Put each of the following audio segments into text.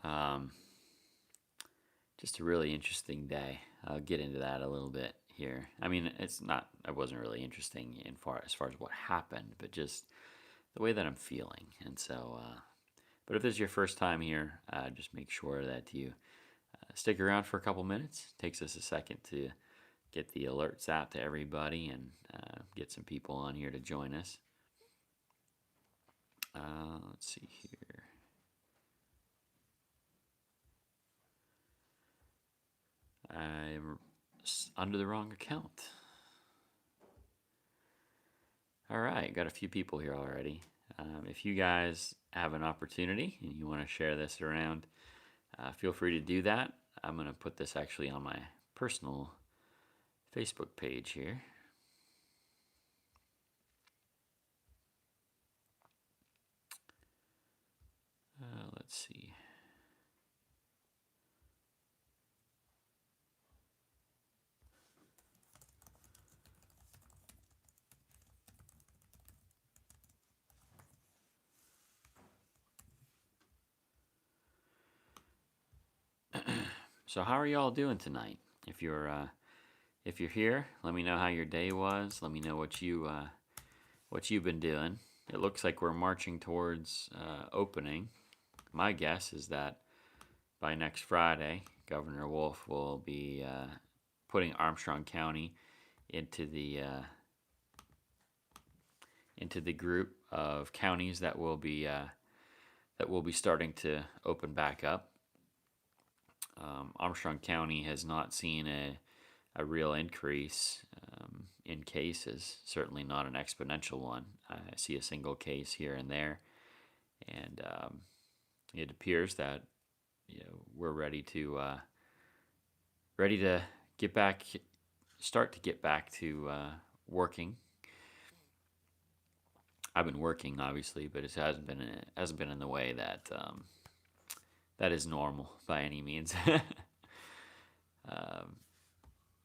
Um, just a really interesting day. I'll get into that a little bit here. I mean, it wasn't really interesting as far as what happened, but just the way that I'm feeling. And so, but if this is your first time here, just make sure that you stick around for a couple minutes. It takes us a second to get the alerts out to everybody and get some people on here to join us. Let's see here. I'm under the wrong account. All right, got a few people here already. If you guys have an opportunity and you want to share this around, feel free to do that. I'm going to put this actually on my personal Facebook page here. Let's see. So how are y'all doing tonight? If you're here, let me know how your day was. Let me know what you've been doing. It looks like we're marching towards opening. My guess is that by next Friday, Governor Wolf will be putting Armstrong County into the group of counties that will be starting to open back up. Armstrong County has not seen a real increase in cases, certainly not an exponential one. I see a single case here and there, and it appears that we're ready to get back, start to get back to working. I've been working obviously, but it hasn't been in the way that that is normal by any means. um,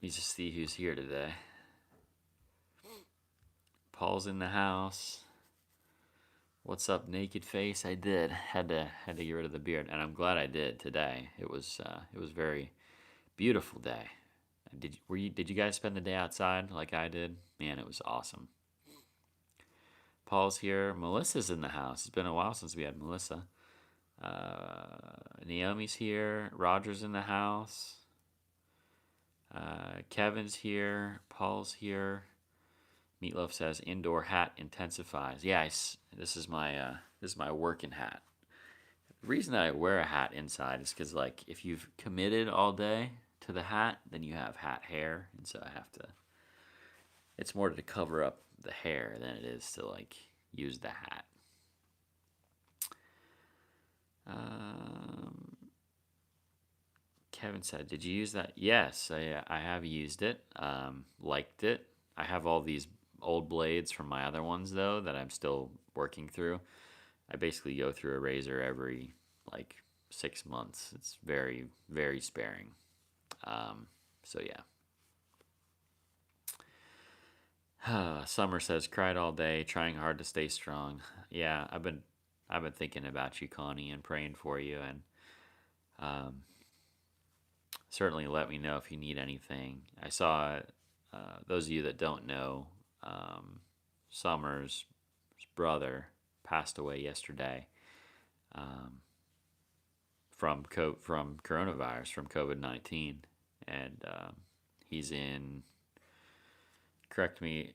you just see who's here today. Paul's in the house. What's up, naked face? I did had to get rid of the beard, and I'm glad I did today. It was very beautiful day. Did you guys spend the day outside like I did? Man, it was awesome. Paul's here. Melissa's in the house. It's been a while since we had Melissa. Naomi's here. Roger's in the house. Kevin's here. Paul's here. Meatloaf says indoor hat intensifies. Yeah, this is my working hat. The reason that I wear a hat inside is because like if you've committed all day to the hat, then you have hat hair, and so I have to. It's more to cover up the hair than it is to like use the hat. Kevin said, "Did you use that?" Yes, I have used it. Liked it. I have all these old blades from my other ones though that I'm still working through. I basically go through a razor every like 6 months. It's very sparing. So yeah. Summer says cried all day, trying hard to stay strong. Yeah, I've been thinking about you, Connie, and praying for you, and um, certainly let me know if you need anything. I saw those of you that don't know, Summer's brother passed away yesterday um, from coronavirus, from COVID-19, and he's in. Correct me,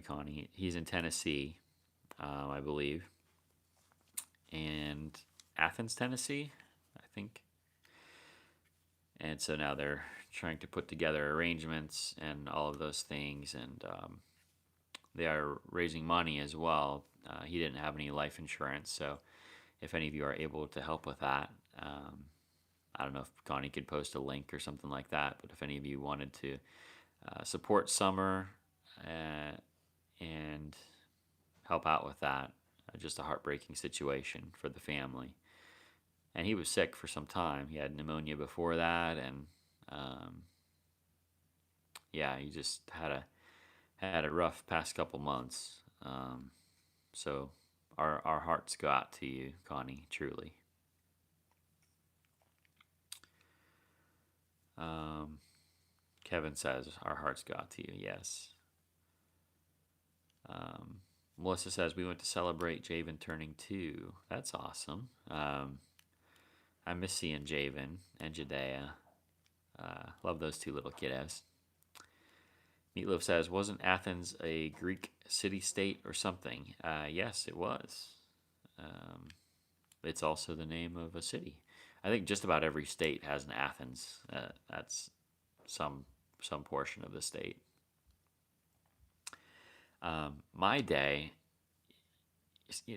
Connie. He's in Tennessee, I believe, and Athens, Tennessee, I think. And so now they're trying to put together arrangements and all of those things, and they are raising money as well. He didn't have any life insurance, so if any of you are able to help with that, I don't know if Connie could post a link or something like that, but if any of you wanted to support Summer and help out with that, just a heartbreaking situation for the family. And he was sick for some time. He had pneumonia before that, and um, yeah, he just had a rough past couple months. So our hearts go out to you, Connie, truly. Um, Kevin says, our hearts go out to you. Yes. Um, Melissa says, we went to celebrate Javen turning 2. That's awesome. I miss seeing Javen and Jadea. Love those two little kiddos. Meatloaf says, wasn't Athens a Greek city-state or something? Yes, it was. Um, it's also the name of a city. I think just about every state has an Athens. That's some some portion of the state. My day,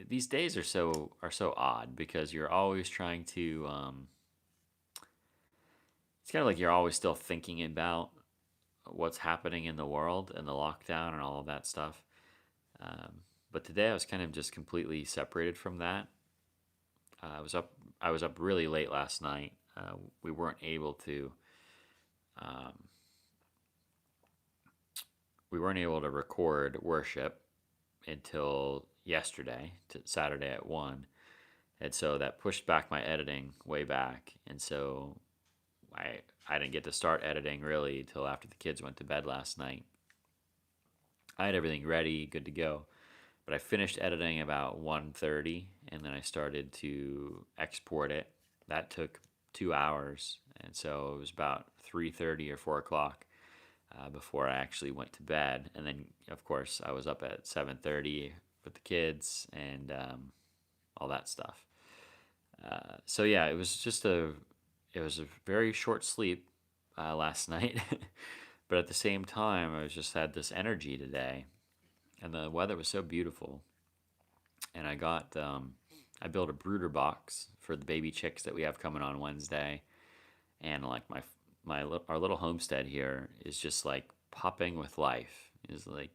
these days are so odd because you're always trying to. It's kind of like you're always still thinking about what's happening in the world and the lockdown and all of that stuff. Um, but today I was kind of just completely separated from that. I was up. I was up really late last night. We weren't able to. Um, we weren't able to record worship until yesterday, to Saturday at 1. And so that pushed back my editing way back. And so I didn't get to start editing really until after the kids went to bed last night. I had everything ready, good to go. But I finished editing about 1:30, and then I started to export it. That took 2 hours. And so it was about 3:30 or 4 o'clock before I actually went to bed. And then, of course, I was up at 7:30 with the kids and all that stuff. So yeah, it was a very short sleep last night, but at the same time, I was just had this energy today, and the weather was so beautiful. And I built a brooder box for the baby chicks that we have coming on Wednesday, and like our little homestead here is just like popping with life. Is like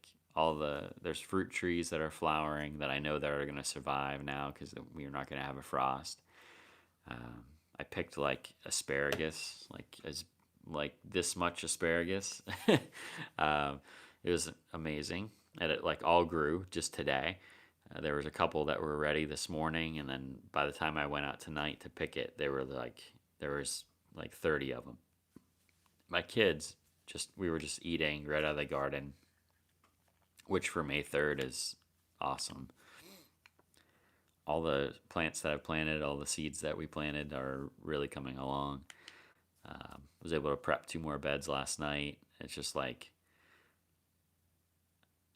there's fruit trees that are flowering that I know that are going to survive now because we're not going to have a frost. Um, I picked like asparagus, like this much asparagus. um, it was amazing, and it like all grew just today. There was a couple that were ready this morning, and then by the time I went out tonight to pick it, there was like 30 of them. My kids just we were just eating right out of the garden, which for May 3rd is awesome. All the plants that I planted, all the seeds that we planted are really coming along. Was able to prep 2 more beds last night. It's just like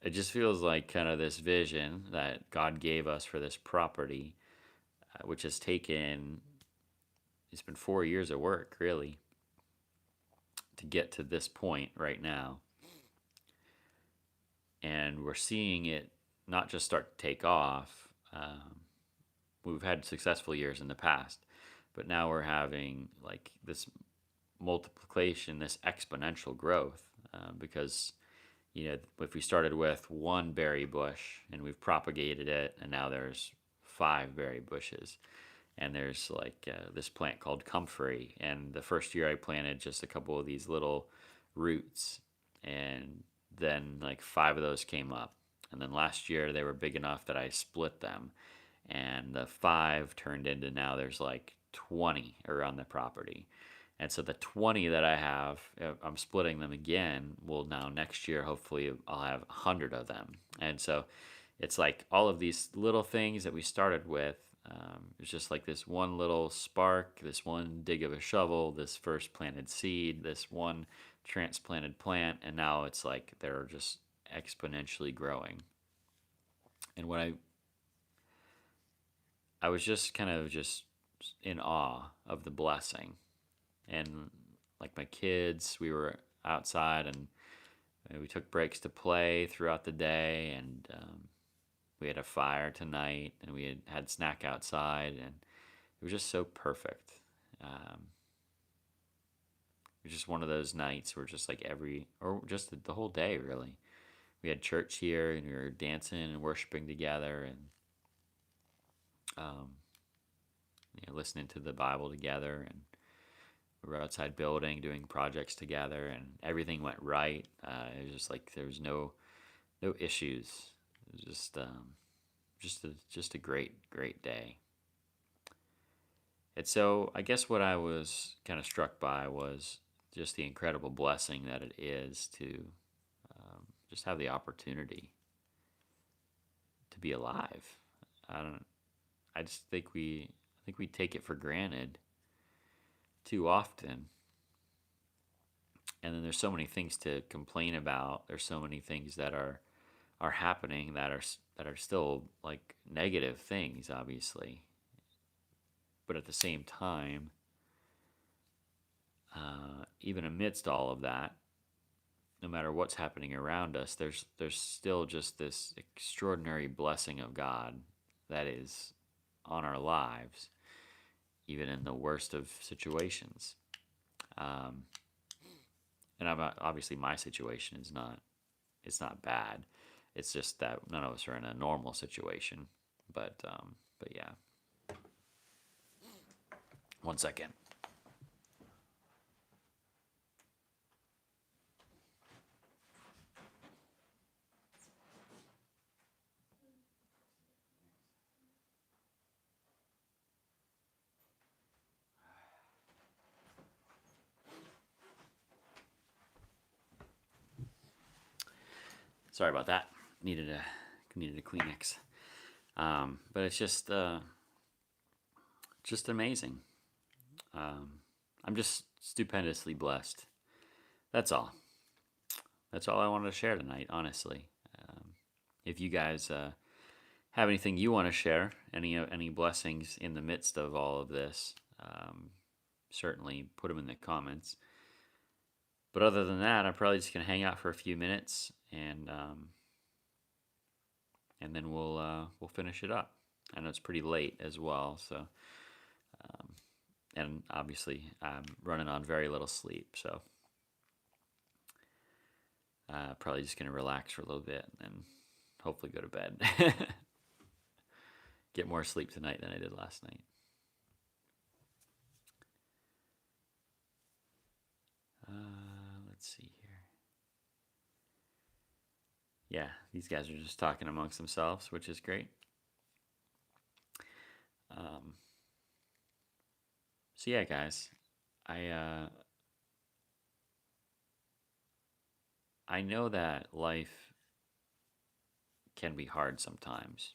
it just feels like kind of this vision that God gave us for this property, which has taken it's been 4 years of work really to get to this point right now, and we're seeing it not just start to take off. We've had successful years in the past, but now we're having like this multiplication, this exponential growth, because if we started with one berry bush and we've propagated it, and now there's 5 berry bushes, and there's like this plant called comfrey, and the first year I planted just a couple of these little roots, and then like 5 of those came up, and then last year they were big enough that I split them, and the 5 turned into now there's like 20 around the property. And so the 20 that I have, I'm splitting them again. Well, now next year, hopefully, I'll have 100 of them. And so it's like all of these little things that we started with. It's just like this one little spark, this one dig of a shovel, this first planted seed, this one transplanted plant. And now it's like they're just exponentially growing. And I was just kind of just in awe of the blessing. And like my kids, we were outside, and we took breaks to play throughout the day, and we had a fire tonight, and we had snack outside, and it was just so perfect. It was just one of those nights where just like or just the whole day really. We had church here, and we were dancing and worshiping together, and um, listening to the Bible together, and we were outside building, doing projects together, and everything went right. It was just like there was no issues. It was just a great day. And so I guess what I was kind of struck by was just the incredible blessing that it is to just have the opportunity to be alive. I don't. I just think we take it for granted too often. And then there's so many things to complain about. There's so many things that are happening that are still like negative things, obviously. But at the same time, even amidst all of that, no matter what's happening around us, there's still just this extraordinary blessing of God that is on our lives, even in the worst of situations. Um, and obviously, my situation is not it's not bad. It's just that none of us are in a normal situation. But yeah, one second. Sorry about that. Needed a Kleenex. But it's just amazing. Um, I'm just stupendously blessed. That's all. That's all I wanted to share tonight. Honestly, if you guys have anything you want to share, any blessings in the midst of all of this, certainly put them in the comments. But other than that, I'm probably just gonna hang out for a few minutes and then we'll finish it up. I know it's pretty late as well, so and obviously I'm running on very little sleep, so probably just gonna relax for a little bit and then hopefully go to bed. Get more sleep tonight than I did last night. Let's see here. Yeah, these guys are just talking amongst themselves, which is great. Um, so yeah, guys, I I know that life can be hard sometimes.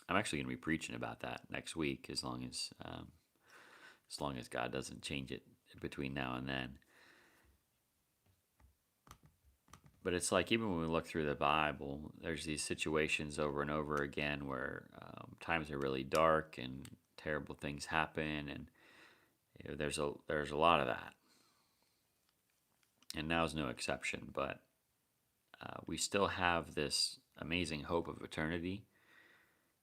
I'm actually going to be preaching about that next week, as long as God doesn't change it between now and then. But it's like even when we look through the Bible, there's these situations over and over again where times are really dark and terrible things happen, and there's a lot of that, and now is no exception. But we still have this amazing hope of eternity,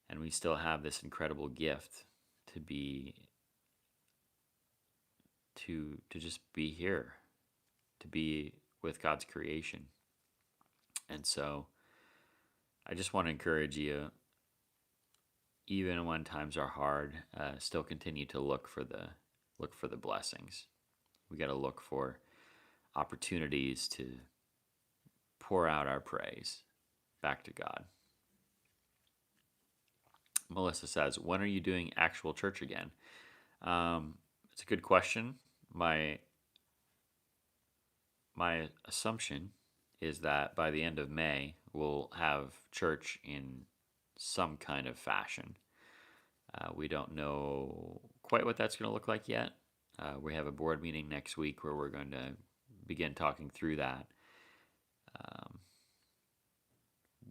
and we still have this incredible gift to be to just be here, to be with God's creation. And so I just want to encourage you, even when times are hard, still continue to look for the blessings. We got to look for opportunities to pour out our praise back to God. Melissa says, "When are you doing actual church again?" It's a good question. My assumption is that by the end of May, we'll have church in some kind of fashion. We don't know quite what that's going to look like yet. We have a board meeting next week where we're going to begin talking through that.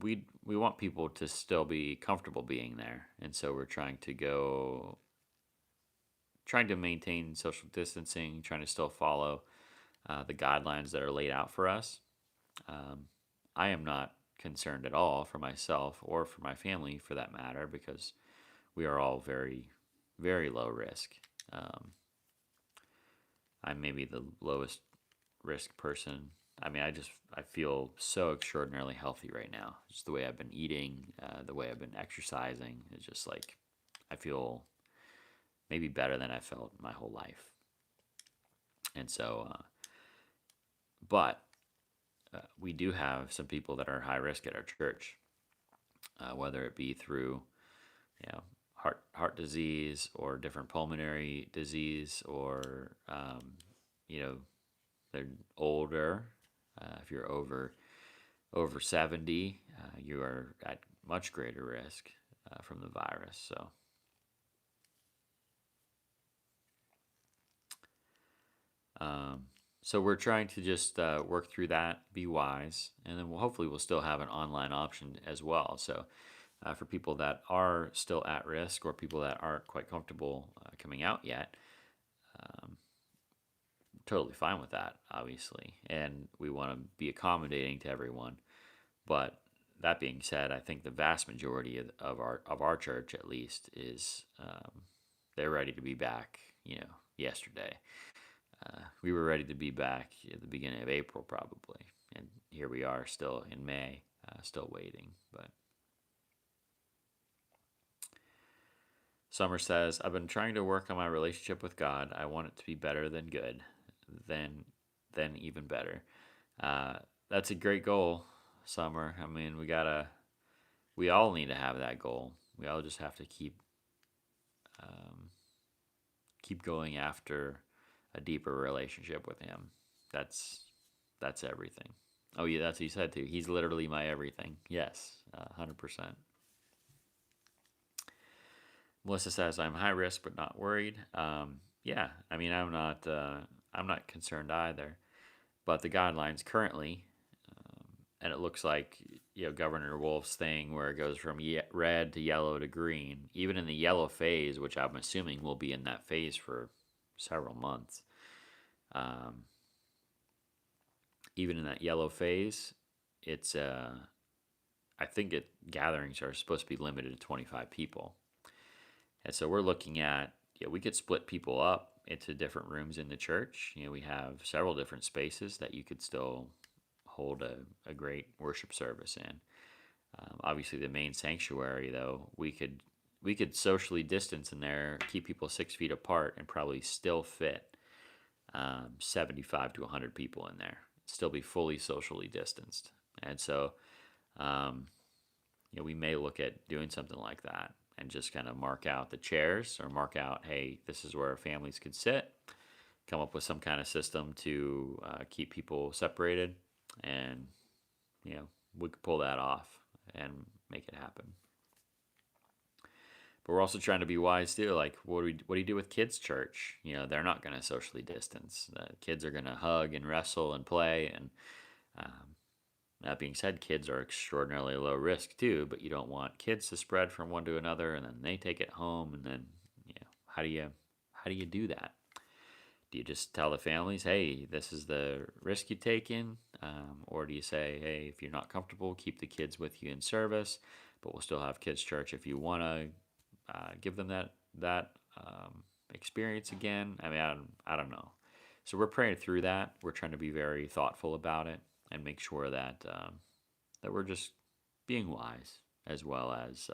We want people to still be comfortable being there, and so we're trying to maintain social distancing, trying to still follow the guidelines that are laid out for us. I am not concerned at all for myself or for my family, for that matter, because we are all very, very low risk. I'm maybe the lowest risk person. I mean, I feel so extraordinarily healthy right now. Just the way I've been eating, the way I've been exercising. It's just like I feel maybe better than I felt my whole life. And so, but we do have some people that are high risk at our church, whether it be through, heart disease or different pulmonary disease or you know, they're older. If you're over 70, you are at much greater risk from the virus. Um, so we're trying to just work through that, be wise, and then hopefully we'll still have an online option as well. So for people that are still at risk or people that aren't quite comfortable coming out yet, um, totally fine with that, obviously, and we want to be accommodating to everyone. But that being said, I think the vast majority of our church, at least, is they're ready to be back. Yesterday we were ready to be back at the beginning of April, probably, and here we are, still in May, still waiting. But Summer says, "I've been trying to work on my relationship with God. I want it to be better than good, then then even better." Uh, that's a great goal, Summer. I mean, we all need to have that goal. We all just have to um, keep going after a deeper relationship with Him. That's that's everything. Oh yeah, that's what he said too. He's literally my everything. Yes, 100%. Melissa says I'm high risk but not worried. Yeah, I mean I'm not concerned either. But the guidelines currently, and it looks like Governor Wolf's thing where it goes from red to yellow to green, even in the yellow phase, which I'm assuming will be in that phase for several months. Um, Even in that yellow phase, it's I think gatherings are supposed to be limited to 25 people, and so we're looking at we could split people up into different rooms in the church. We have several different spaces that you could still hold a great worship service in. Obviously, the main sanctuary, though, we could socially distance in there, keep people 6 feet apart, and probably still fit 75 to 100 people in there. Still be fully socially distanced, and so um, we may look at doing something like that and just kind of mark out the chairs or mark out, hey, this is where families could sit. Come up with some kind of system to keep people separated, and we could pull that off and make it happen. But we're also trying to be wise too. Like, what do you do with kids' church? They're not going to socially distance. Kids are going to hug and wrestle and play. And um, that being said, kids are extraordinarily low risk too. But you don't want kids to spread from one to another, and then they take it home. And then, how do you do that? Do you just tell the families, hey, this is the risk you take in? Or do you say, hey, if you're not comfortable, keep the kids with you in service, but we'll still have kids' church if you want to give them that experience again? I mean, I don't know. So we're praying through that. We're trying to be very thoughtful about it and make sure that we're just being wise as well as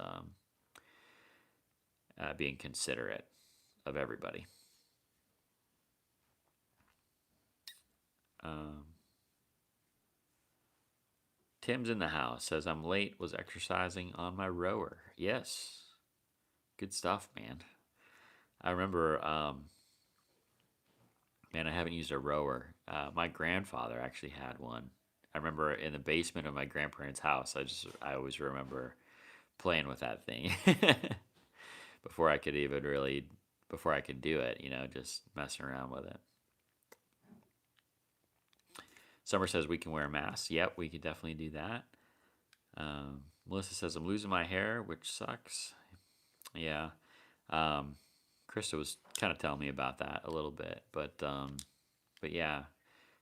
being considerate of everybody. Um, Tim's in the house, says I'm late, was exercising on my rower. Yes, good stuff, man. I remember, man, I haven't used a rower. My grandfather actually had one. I remember in the basement of my grandparents' house. I always remember playing with that thing before I could even really, before I could do it. Just messing around with it. Summer says we can wear masks. Yep, we could definitely do that. Melissa says I'm losing my hair, which sucks. Yeah. Um, Krista was kind of telling me about that a little bit, but yeah,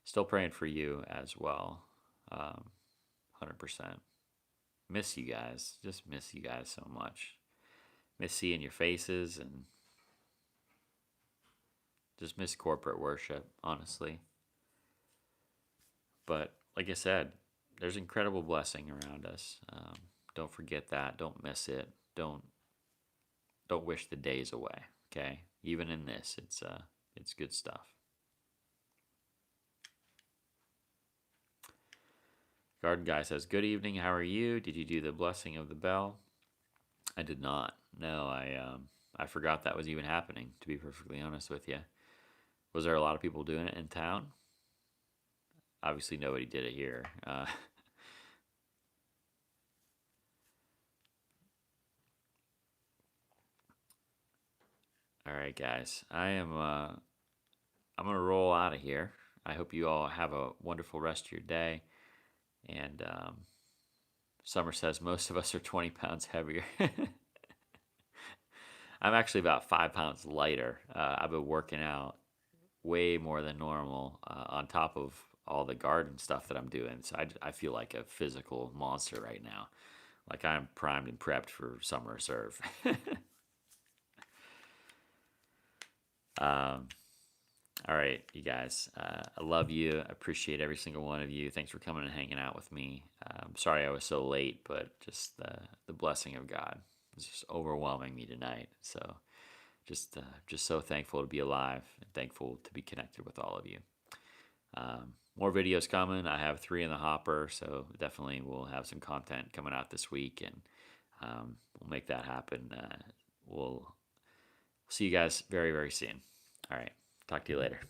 still praying for you as well. 100%. Miss you guys. Just miss you guys so much. Miss seeing your faces and just miss corporate worship, honestly. But like I said, there's incredible blessing around us. Don't forget that. Don't miss it. Don't wish the days away. Okay, even in this, it's good stuff. Garden guy says, "Good evening. How are you? Did you do the blessing of the bell?" I did not. No, I forgot that was even happening. To be perfectly honest with you, Was there a lot of people doing it in town? Obviously, nobody did it here. All right, guys. I'm gonna roll out of here. I hope you all have a wonderful rest of your day. And Summer says most of us are 20 pounds heavier. I'm actually about 5 pounds lighter. I've been working out way more than normal on top of all the garden stuff that I'm doing. So I feel like a physical monster right now. Like I'm primed and prepped for summer serve. um, all right, you guys. I love you. I appreciate every single one of you. Thanks for coming and hanging out with me. I'm sorry I was so late, but just the blessing of God is just overwhelming me tonight. So just so thankful to be alive and thankful to be connected with all of you. More videos coming. I have 3 in the hopper, so definitely we'll have some content coming out this week, and we'll make that happen. We'll see you guys very, very soon. All right. Talk to you later.